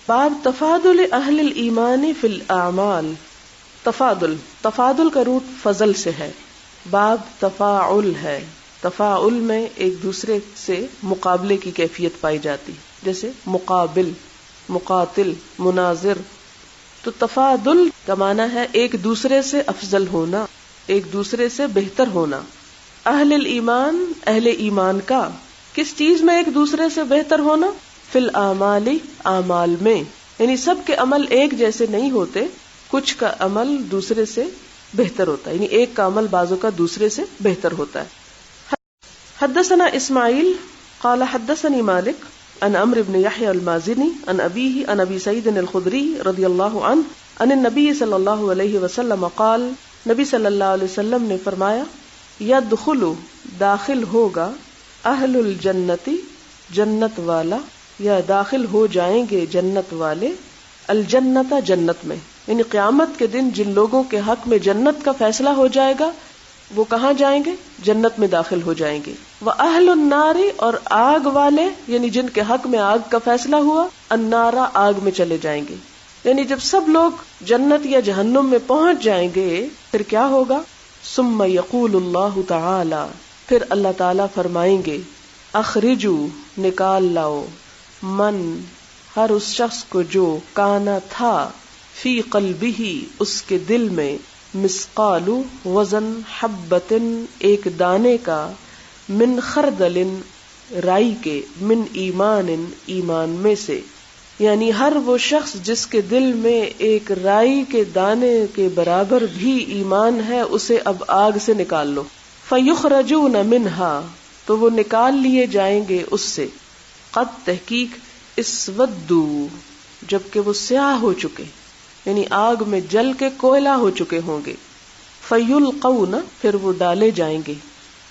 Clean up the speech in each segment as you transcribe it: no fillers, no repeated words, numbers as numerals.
باب تفاضل اہل الایمان فی الاعمال. تفاضل کا روٹ فضل سے ہے. باب تفاعل ہے. تفاعل میں ایک دوسرے سے مقابلے کی کیفیت پائی جاتی، جیسے مقابل، مقاتل، مناظر. تو تفاضل کا معنی ہے ایک دوسرے سے افضل ہونا، ایک دوسرے سے بہتر ہونا. اہل الایمان، اہل ایمان کا کس چیز میں ایک دوسرے سے بہتر ہونا؟ فی الاعمال، اعمال میں. یعنی سب کے عمل ایک جیسے نہیں ہوتے، کچھ کا عمل دوسرے سے بہتر ہوتا ہے، یعنی ایک کا عمل بعضوں کا دوسرے سے بہتر ہوتا ہے. حدثنا اسماعیل قال حدثني مالک عن عمرو بن یحیی المازنی عن ابیہ عن ابی سعید الخدری رضی اللہ عنہ عن النبی صلی اللہ علیہ وسلم قال، نبی صلی اللہ علیہ وسلم نے فرمایا، یدخل، داخل ہوگا، اہل الجنتی، جنت والا، یا داخل ہو جائیں گے جنت والے، الجنت، جنت میں. یعنی قیامت کے دن جن لوگوں کے حق میں جنت کا فیصلہ ہو جائے گا وہ کہاں جائیں گے؟ جنت میں داخل ہو جائیں گے. وَأَهْلُ النَّارِ، اور آگ والے، یعنی جن کے حق میں آگ کا فیصلہ ہوا، النَّارَ، آگ میں چلے جائیں گے. یعنی جب سب لوگ جنت یا جہنم میں پہنچ جائیں گے پھر کیا ہوگا؟ ثم یقول اللہ تعالی، پھر اللہ تعالی فرمائیں گے، اخرجو، نکال لاؤ، من، ہر اس شخص کو جو کانا تھا، فی قلبہ، اس کے دل میں، مثقال، وزن، حبۃ، ایک دانے کا، من خردل، رائی کے، من ایمان، ایمان میں سے. یعنی ہر وہ شخص جس کے دل میں ایک رائی کے دانے کے برابر بھی ایمان ہے اسے اب آگ سے نکال لو. فیخرجون منہا، تو وہ نکال لیے جائیں گے اس سے. قد، تحقیق، اسودو، جبکہ وہ سیاہ ہو چکے، یعنی آگ میں جل کے کوئلہ ہو چکے ہوں گے. فیلقون، پھر وہ ڈالے جائیں گے،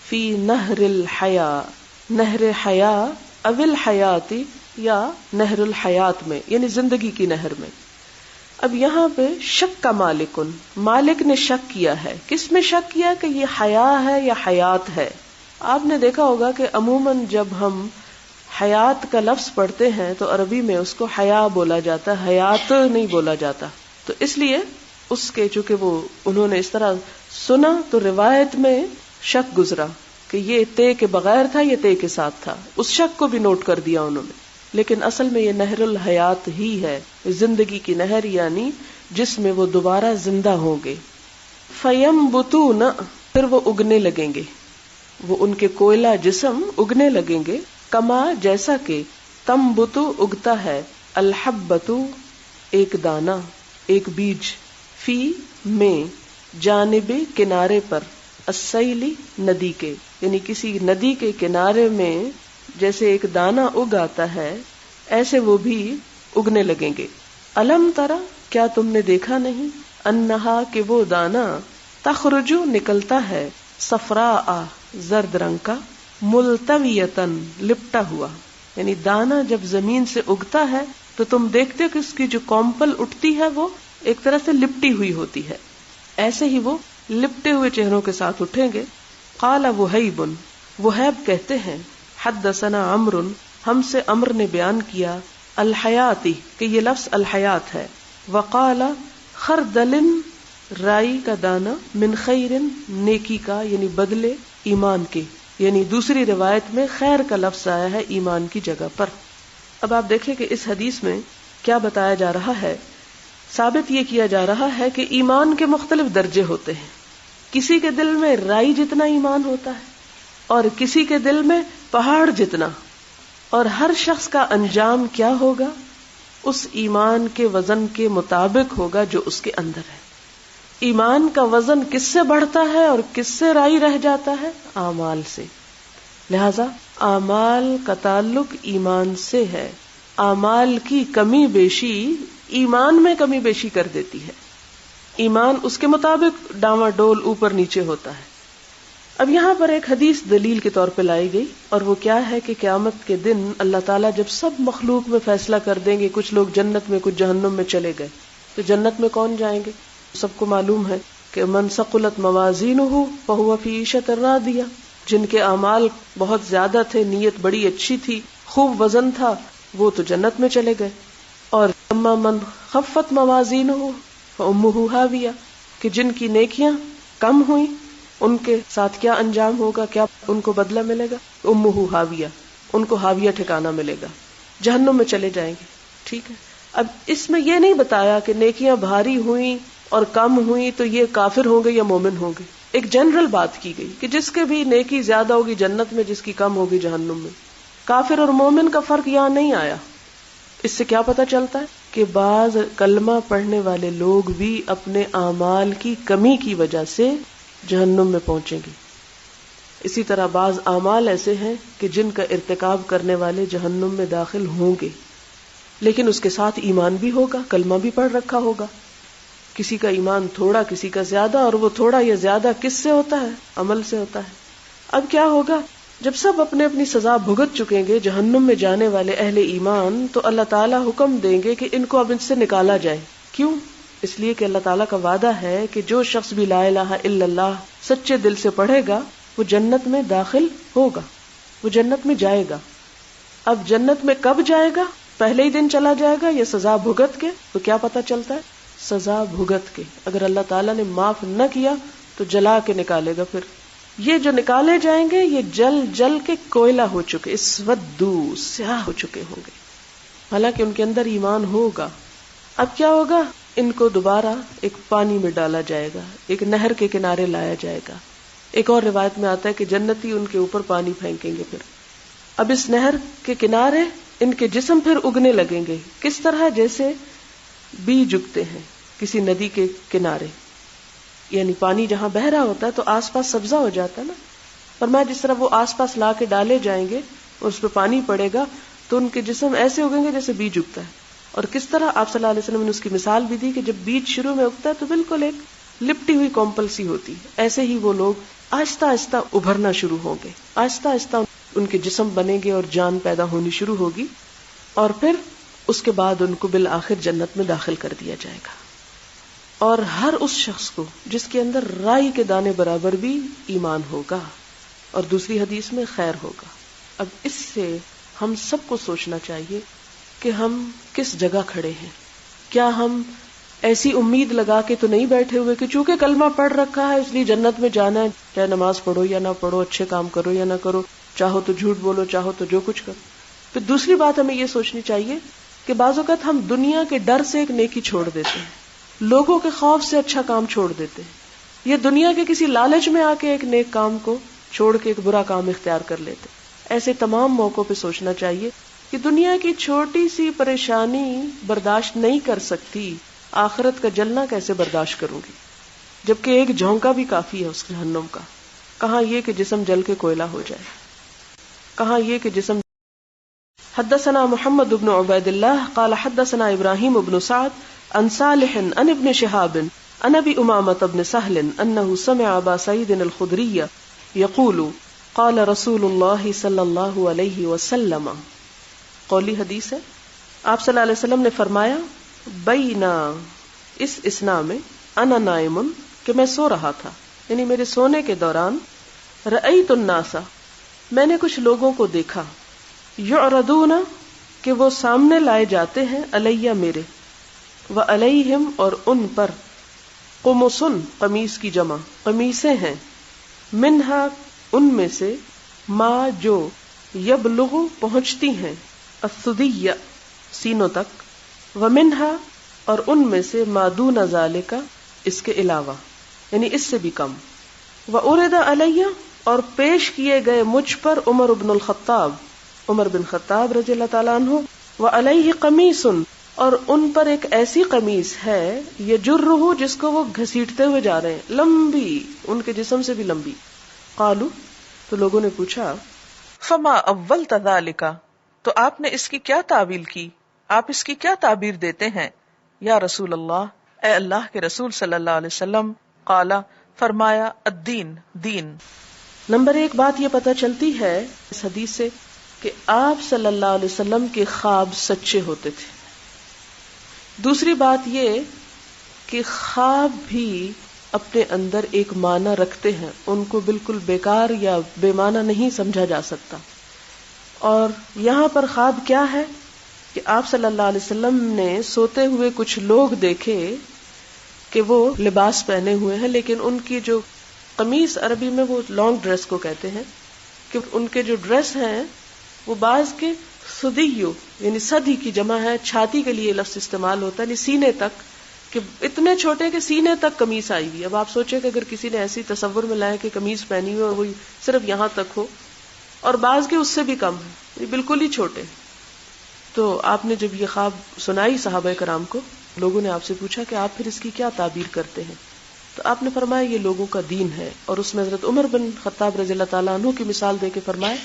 فی نہر الحیاء، نہر حیا، او الحیاتی، یا نہر الحیات میں، یعنی زندگی کی نہر میں. اب یہاں پہ شک کا مالک نے شک کیا ہے. کس میں شک کیا کہ یہ حیا ہے یا حیات ہے؟ آپ نے دیکھا ہوگا کہ عموماً جب ہم حیات کا لفظ پڑھتے ہیں تو عربی میں اس کو حیا بولا جاتا ہے، حیات نہیں بولا جاتا. تو اس لیے اس کے چونکہ وہ انہوں نے اس طرح سنا تو روایت میں شک گزرا کہ یہ تے کے بغیر تھا، یہ تے کے ساتھ تھا. اس شک کو بھی نوٹ کر دیا انہوں نے، لیکن اصل میں یہ نہر الحیات ہی ہے، زندگی کی نہر، یعنی جس میں وہ دوبارہ زندہ ہوں گے. فینبتون، پھر وہ اگنے لگیں گے، وہ ان کے کوئلہ جسم اگنے لگیں گے. کما، جیسا کہ، تنبت، اگتا ہے، الحبۃ، ایک دانہ، ایک بیج، فی، میں، جانب، کنارے پر، السیل، ندی کے، یعنی کسی ندی کے کنارے میں جیسے ایک دانہ اگ آتا ہے ایسے وہ بھی اگنے لگیں گے. الم ترا، کیا تم نے دیکھا نہیں، انہا، کہ وہ دانہ، تخرجو، نکلتا ہے، صفراء، زرد رنگ کا، ملتویتن، لپٹا ہوا. یعنی دانہ جب زمین سے اگتا ہے تو تم دیکھتے ہو کہ اس کی جو کومپل اٹھتی ہے وہ ایک طرح سے لپٹی ہوئی ہوتی ہے، ایسے ہی وہ لپٹے ہوئے چہروں کے ساتھ اٹھیں گے. قال وہیب، وہیب کہتے ہیں، حدثنا عمرو، ہم سے عمر نے بیان کیا، الحیاتی، کہ یہ لفظ الحیات ہے. وقال خردل، رائی کا دانہ، من خیر، نیکی کا، یعنی بدلے ایمان کے، یعنی دوسری روایت میں خیر کا لفظ آیا ہے ایمان کی جگہ پر. اب آپ دیکھیں کہ اس حدیث میں کیا بتایا جا رہا ہے. ثابت یہ کیا جا رہا ہے کہ ایمان کے مختلف درجے ہوتے ہیں. کسی کے دل میں رائی جتنا ایمان ہوتا ہے اور کسی کے دل میں پہاڑ جتنا، اور ہر شخص کا انجام کیا ہوگا؟ اس ایمان کے وزن کے مطابق ہوگا جو اس کے اندر ہے. ایمان کا وزن کس سے بڑھتا ہے اور کس سے رائی رہ جاتا ہے؟ اعمال سے. لہذا اعمال کا تعلق ایمان سے ہے. اعمال کی کمی بیشی ایمان میں کمی بیشی کر دیتی ہے. ایمان اس کے مطابق ڈاواں ڈول اوپر نیچے ہوتا ہے. اب یہاں پر ایک حدیث دلیل کے طور پہ لائی گئی، اور وہ کیا ہے کہ قیامت کے دن اللہ تعالیٰ جب سب مخلوق میں فیصلہ کر دیں گے، کچھ لوگ جنت میں کچھ جہنم میں چلے گئے، تو جنت میں کون جائیں گے؟ سب کو معلوم ہے کہ من ثقلت موازینہ فہو فی عیشۃ راضیہ، جن کے اعمال بہت زیادہ تھے، نیت بڑی اچھی تھی، خوب وزن تھا، وہ تو جنت میں چلے گئے. اور اما من خفت موازینہ فامہ ہاویہ، کہ جن کی نیکیاں کم ہوئیں ان کے ساتھ کیا انجام ہوگا، کیا ان کو بدلہ ملے گا؟ امہ ہاویہ، ان کو ہاویہ ٹھکانہ ملے گا، جہنم میں چلے جائیں گے. ٹھیک ہے. اب اس میں یہ نہیں بتایا کہ نیکیاں بھاری ہوئیں اور کم ہوئی تو یہ کافر ہوں گے یا مومن ہوں گے. ایک جنرل بات کی گئی کہ جس کے بھی نیکی زیادہ ہوگی جنت میں، جس کی کم ہوگی جہنم میں. کافر اور مومن کا فرق یہاں نہیں آیا. اس سے کیا پتہ چلتا ہے کہ بعض کلمہ پڑھنے والے لوگ بھی اپنے اعمال کی کمی کی وجہ سے جہنم میں پہنچیں گے. اسی طرح بعض اعمال ایسے ہیں کہ جن کا ارتکاب کرنے والے جہنم میں داخل ہوں گے، لیکن اس کے ساتھ ایمان بھی ہوگا، کلمہ بھی پڑھ رکھا ہوگا. کسی کا ایمان تھوڑا، کسی کا زیادہ، اور وہ تھوڑا یا زیادہ کس سے ہوتا ہے؟ عمل سے ہوتا ہے. اب کیا ہوگا جب سب اپنے اپنی سزا بھگت چکیں گے جہنم میں جانے والے اہل ایمان، تو اللہ تعالیٰ حکم دیں گے کہ ان کو اب ان سے نکالا جائے. کیوں؟ اس لیے کہ اللہ تعالیٰ کا وعدہ ہے کہ جو شخص بھی لا الہ الا اللہ سچے دل سے پڑھے گا وہ جنت میں داخل ہوگا، وہ جنت میں جائے گا. اب جنت میں کب جائے گا؟ پہلے ہی دن چلا جائے گا یا سزا بھگت کے؟ تو کیا پتہ چلتا ہے؟ سزا بھگت کے. اگر اللہ تعالیٰ نے معاف نہ کیا تو جلا کے نکالے گا. پھر یہ جو نکالے جائیں گے یہ جل جل کے کوئلہ ہو چکے، اسودو، سیاہ ہو چکے ہوں گے، حالانکہ ان کے اندر ایمان ہوگا. اب کیا ہوگا؟ ان کو دوبارہ ایک پانی میں ڈالا جائے گا، ایک نہر کے کنارے لایا جائے گا. ایک اور روایت میں آتا ہے کہ جنتی ان کے اوپر پانی پھینکیں گے. پھر اب اس نہر کے کنارے ان کے جسم پھر اگنے لگیں گے. کس طرح؟ جیسے بیج اگتے ہیں کسی ندی کے کنارے، یعنی پانی جہاں بہ رہا ہوتا ہے تو آس پاس سبزہ ہو جاتا ہے نا، اور میں جس طرح وہ آس پاس لا کے ڈالے جائیں گے اور اس پہ پانی پڑے گا تو ان کے جسم ایسے اگیں گے جیسے بیج اگتا ہے. اور کس طرح آپ صلی اللہ علیہ وسلم نے اس کی مثال بھی دی کہ جب بیج شروع میں اگتا ہے تو بالکل ایک لپٹی ہوئی کمپل سی ہوتی ہے، ایسے ہی وہ لوگ آہستہ آہستہ ابھرنا شروع ہوں گے، آہستہ آہستہ ان کے جسم بنیں گے اور جان پیدا ہونی شروع ہوگی، اور پھر اس کے بعد ان کو بالآخر جنت میں داخل کر دیا جائے گا. اور ہر اس شخص کو جس کے اندر رائی کے دانے برابر بھی ایمان ہوگا، اور دوسری حدیث میں خیر ہوگا. اب اس سے ہم سب کو سوچنا چاہیے کہ ہم کس جگہ کھڑے ہیں. کیا ہم ایسی امید لگا کے تو نہیں بیٹھے ہوئے کہ چونکہ کلمہ پڑھ رکھا ہے اس لیے جنت میں جانا ہے، چاہے نماز پڑھو یا نہ پڑھو، اچھے کام کرو یا نہ کرو، چاہو تو جھوٹ بولو، چاہو تو جو کچھ کرو. پھر دوسری بات ہمیں یہ سوچنی چاہیے کہ بعض اوقات ہم دنیا کے ڈر سے ایک نیکی چھوڑ دیتے ہیں، لوگوں کے خوف سے اچھا کام چھوڑ دیتے ہیں، یا دنیا کے کسی لالچ میں آ کے ایک نیک کام کو چھوڑ کے ایک برا کام اختیار کر لیتے. ایسے تمام موقعوں پہ سوچنا چاہیے کہ دنیا کی چھوٹی سی پریشانی برداشت نہیں کر سکتی، آخرت کا جلنا کیسے برداشت کروں گی، جبکہ ایک جھونکا بھی کافی ہے اس جہنم کا. کہاں یہ کہ جسم جل کے کوئلہ ہو جائے، کہاں یہ کہ جسم. حدثنا محمد بن عبید اللہ قال حدثنا ابراہیم بن سعد عن صالح عن ابن شہاب عن ابی امامۃ بن سہل انہ سمع ابا سعید الخدری یقول قال رسول اللہ صلی اللہ علیہ وسلم. قولی حدیث ہے. آپ صلی اللہ علیہ وسلم نے فرمایا بینا، اس اسنا میں، انا نائم، کہ میں سو رہا تھا، یعنی میرے سونے کے دوران، رأیت الناس، میں نے کچھ لوگوں کو دیکھا، یعرضون، کہ وہ سامنے لائے جاتے ہیں، علیہ میرے، وعلیہم، اور ان پر، قمصن، قمیص کی جمع، قمیصیں ہیں، منہا، ان میں سے، ما، جو، یبلغ، پہنچتی ہیں، الثدی، سینوں تک، ومنہا، اور ان میں سے، ما دون ذالک، اس کے علاوہ، یعنی اس سے بھی کم، وعرض علیہ، اور پیش کیے گئے مجھ پر، عمر بن الخطاب، عمر بن خطاب رضی اللہ تعالیٰ عنہ، وعلیہ قمیص، اور ان پر ایک ایسی قمیص ہے، یجرہ، جس کو وہ گھسیٹتے ہوئے جا رہے ہیں، لمبی، ان کے جسم سے بھی لمبی. قالو، تو لوگوں نے پوچھا، فما اولت ذالک، تو آپ نے اس کی کیا تعویل کی، آپ اس کی کیا تعبیر دیتے ہیں یا رسول اللہ، اے اللہ کے رسول صلی اللہ علیہ وسلم. قالا، فرمایا، الدین، دین. نمبر ایک بات یہ پتہ چلتی ہے اس حدیث سے کہ آپ صلی اللہ علیہ وسلم کے خواب سچے ہوتے تھے. دوسری بات یہ کہ خواب بھی اپنے اندر ایک معنی رکھتے ہیں، ان کو بالکل بیکار یا بے معنی نہیں سمجھا جا سکتا. اور یہاں پر خواب کیا ہے؟ کہ آپ صلی اللہ علیہ وسلم نے سوتے ہوئے کچھ لوگ دیکھے کہ وہ لباس پہنے ہوئے ہیں، لیکن ان کی جو قمیص، عربی میں وہ لانگ ڈریس کو کہتے ہیں، کہ ان کے جو ڈریس ہیں وہ بعض کے سدیو یعنی سدھی کی جمع ہے، چھاتی کے لیے لفظ استعمال ہوتا ہے، یعنی سینے تک، کہ اتنے چھوٹے کہ سینے تک قمیص آئی ہوئی. اب آپ سوچیں کہ اگر کسی نے ایسی تصور میں لایا کہ قمیص پہنی ہوئی اور وہی صرف یہاں تک ہو، اور بعض کے اس سے بھی کم ہے، بالکل ہی چھوٹے. تو آپ نے جب یہ خواب سنائی صحابہ کرام کو، لوگوں نے آپ سے پوچھا کہ آپ پھر اس کی کیا تعبیر کرتے ہیں؟ تو آپ نے فرمایا یہ لوگوں کا دین ہے. اور اس میں حضرت عمر بن خطاب رضی اللہ تعالیٰ عنہ کی مثال دے کے فرمایا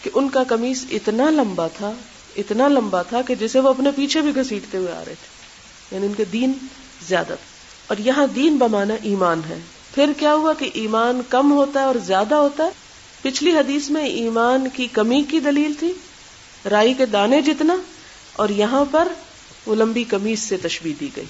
کہ ان کا قمیص اتنا لمبا تھا کہ جسے وہ اپنے پیچھے بھی گھسیٹتے ہوئے آ رہے تھے، یعنی ان کے دین زیادہ. اور یہاں دین بمانا ایمان ہے. پھر کیا ہوا کہ ایمان کم ہوتا ہے اور زیادہ ہوتا ہے. پچھلی حدیث میں ایمان کی کمی کی دلیل تھی، رائی کے دانے جتنا، اور یہاں پر وہ لمبی قمیص سے تشبیہ دی گئی.